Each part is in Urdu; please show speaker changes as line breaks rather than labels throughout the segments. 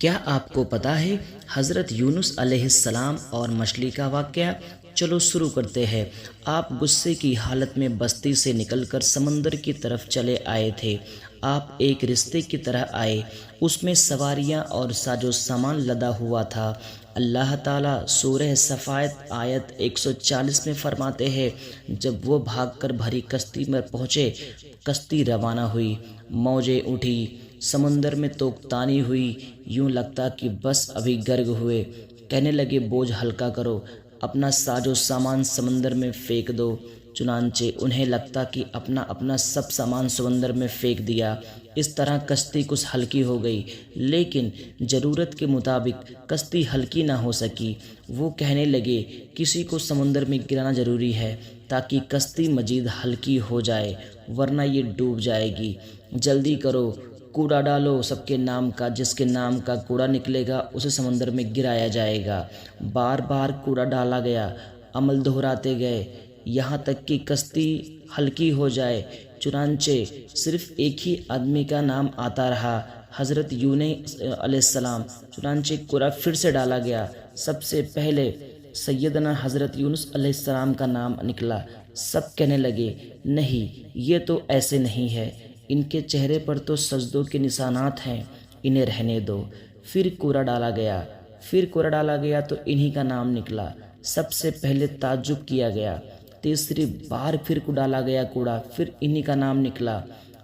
کیا آپ کو پتہ ہے حضرت یونس علیہ السلام اور مچھلی کا واقعہ؟ چلو شروع کرتے ہیں۔ آپ غصے کی حالت میں بستی سے نکل کر سمندر کی طرف چلے آئے تھے۔ آپ ایک رستے کی طرح آئے، اس میں سواریاں اور ساز و سامان لدا ہوا تھا۔ اللہ تعالیٰ سورہ صفات آیت 140 میں فرماتے ہیں، جب وہ بھاگ کر بھری کشتی میں پہنچے، کشتی روانہ ہوئی، موجیں اٹھی، سمندر میں توقتانی ہوئی، یوں لگتا کہ بس ابھی غرق ہوئے۔ کہنے لگے بوجھ ہلکا کرو، اپنا ساز و سامان سمندر میں پھینک دو۔ چنانچہ انہیں لگتا کہ اپنا سب سامان سمندر میں پھینک دیا۔ اس طرح کشتی کچھ ہلکی ہو گئی، لیکن ضرورت کے مطابق کشتی ہلکی نہ ہو سکی۔ وہ کہنے لگے کسی کو سمندر میں گرانا ضروری ہے تاکہ کشتی مزید ہلکی ہو جائے، ورنہ یہ ڈوب جائے گی۔ جلدی کرو، کوڑا ڈالو سب کے نام کا، جس کے نام کا کوڑا نکلے گا اسے سمندر میں گرایا جائے گا۔ بار بار کوڑا ڈالا گیا، عمل دہراتے گئے، یہاں تک کہ کشتی ہلکی ہو جائے۔ چنانچہ صرف ایک ہی آدمی کا نام آتا رہا، حضرت یونس علیہ السلام۔ چنانچہ کوڑا پھر سے ڈالا گیا، سب سے پہلے سیدنا حضرت یونس علیہ السلام کا نام نکلا۔ سب کہنے لگے نہیں، یہ تو ایسے نہیں ہے، ان کے چہرے پر تو سجدوں کے نشانات ہیں، انہیں رہنے دو۔ پھر کوڑا ڈالا گیا تو انہی کا نام نکلا۔ سب سے پہلے تعجب کیا گیا۔ تیسری بار پھر ڈالا گیا کوڑا، پھر انہی کا نام نکلا۔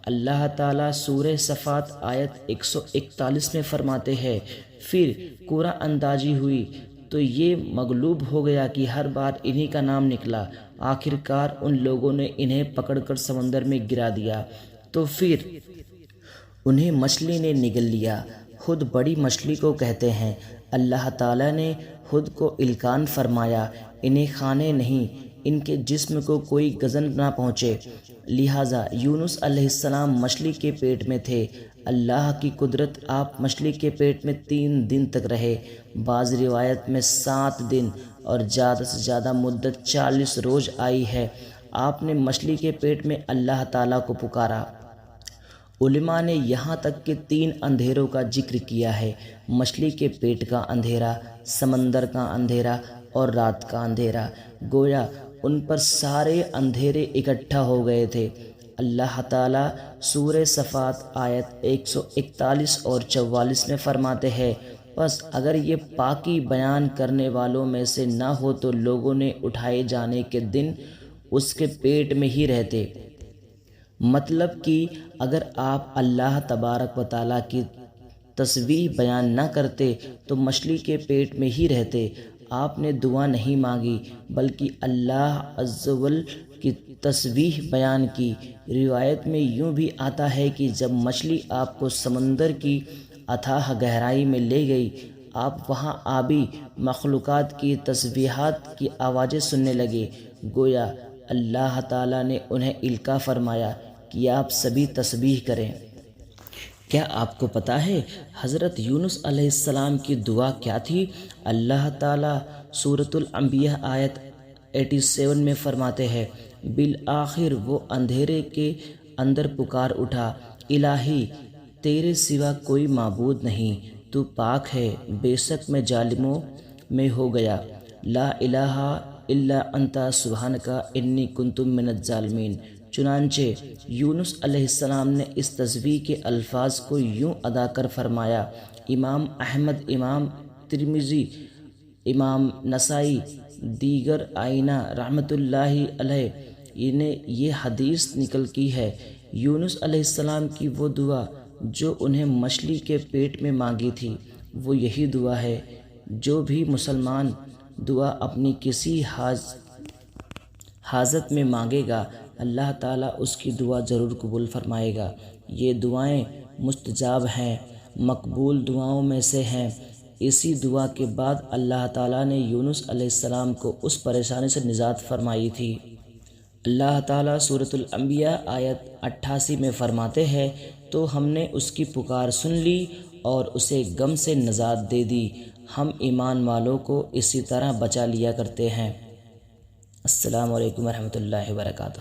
اللہ تعالیٰ سورہ صفات آیت 141 میں فرماتے ہیں، پھر کوڑا اندازی ہوئی تو یہ مغلوب ہو گیا کہ ہر بار انہی کا نام نکلا۔ آخرکار ان لوگوں نے انہیں پکڑ کر سمندر میں گرا دیا تو پھر انہیں مچھلی نے نگل لیا۔ خود بڑی مچھلی کو کہتے ہیں۔ اللہ تعالیٰ نے خود کو الکان فرمایا، انہیں کھانے نہیں، ان کے جسم کو کوئی گزن نہ پہنچے۔ لہٰذا یونس علیہ السلام مچھلی کے پیٹ میں تھے۔ اللہ کی قدرت، آپ مچھلی کے پیٹ میں 3 دن تک رہے، بعض روایت میں 7 دن اور زیادہ سے زیادہ مدت 40 روز آئی ہے۔ آپ نے مچھلی کے پیٹ میں اللہ تعالیٰ کو پکارا۔ علماء نے یہاں تک کہ 3 اندھیروں کا ذکر کیا ہے، مچھلی کے پیٹ کا اندھیرا، سمندر کا اندھیرا اور رات کا اندھیرا۔ گویا ان پر سارے اندھیرے اکٹھا ہو گئے تھے۔ اللہ تعالیٰ سورہ صفات آیت 141 اور 44 میں فرماتے ہیں، پس اگر یہ پاکی بیان کرنے والوں میں سے نہ ہو تو لوگوں نے اٹھائے جانے کے دن اس کے پیٹ میں ہی رہتے۔ مطلب کہ اگر آپ اللہ تبارک و تعالیٰ کی تسبیح بیان نہ کرتے تو مچھلی کے پیٹ میں ہی رہتے۔ آپ نے دعا نہیں مانگی بلکہ اللہ عز و جل کی تسبیح بیان کی۔ روایت میں یوں بھی آتا ہے کہ جب مچھلی آپ کو سمندر کی اتھاہ گہرائی میں لے گئی، آپ وہاں آبی مخلوقات کی تسبیحات کی آوازیں سننے لگے۔ گویا اللہ تعالیٰ نے انہیں القاء فرمایا کہ آپ سبھی تسبیح کریں۔ کیا آپ کو پتہ ہے حضرت یونس علیہ السلام کی دعا کیا تھی؟ اللہ تعالیٰ سورۃ الانبیاء آیت 87 میں فرماتے ہیں، بالآخر وہ اندھیرے کے اندر پکار اٹھا، الہی تیرے سوا کوئی معبود نہیں، تو پاک ہے، بے شک میں ظالموں میں ہو گیا، لا الہ الا انت سبحانک انی کنت من الظالمین۔ چنانچہ یونس علیہ السلام نے اس تسبیح کے الفاظ کو یوں ادا کر فرمایا۔ امام احمد، امام ترمذی، امام نسائی، دیگر ائمہ رحمۃ اللہ علیہ نے یہ حدیث نقل کی ہے۔ یونس علیہ السلام کی وہ دعا جو انہیں مچھلی کے پیٹ میں مانگی تھی، وہ یہی دعا ہے۔ جو بھی مسلمان دعا اپنی کسی حاجت میں مانگے گا، اللہ تعالیٰ اس کی دعا ضرور قبول فرمائے گا۔ یہ دعائیں مستجاب ہیں، مقبول دعاؤں میں سے ہیں۔ اسی دعا کے بعد اللہ تعالیٰ نے یونس علیہ السلام کو اس پریشانی سے نجات فرمائی تھی۔ اللہ تعالیٰ سورۃ الانبیاء آیت 88 میں فرماتے ہیں، تو ہم نے اس کی پکار سن لی اور اسے غم سے نجات دے دی، ہم ایمان والوں کو اسی طرح بچا لیا کرتے ہیں۔ السلام علیکم ورحمۃ اللہ وبرکاتہ۔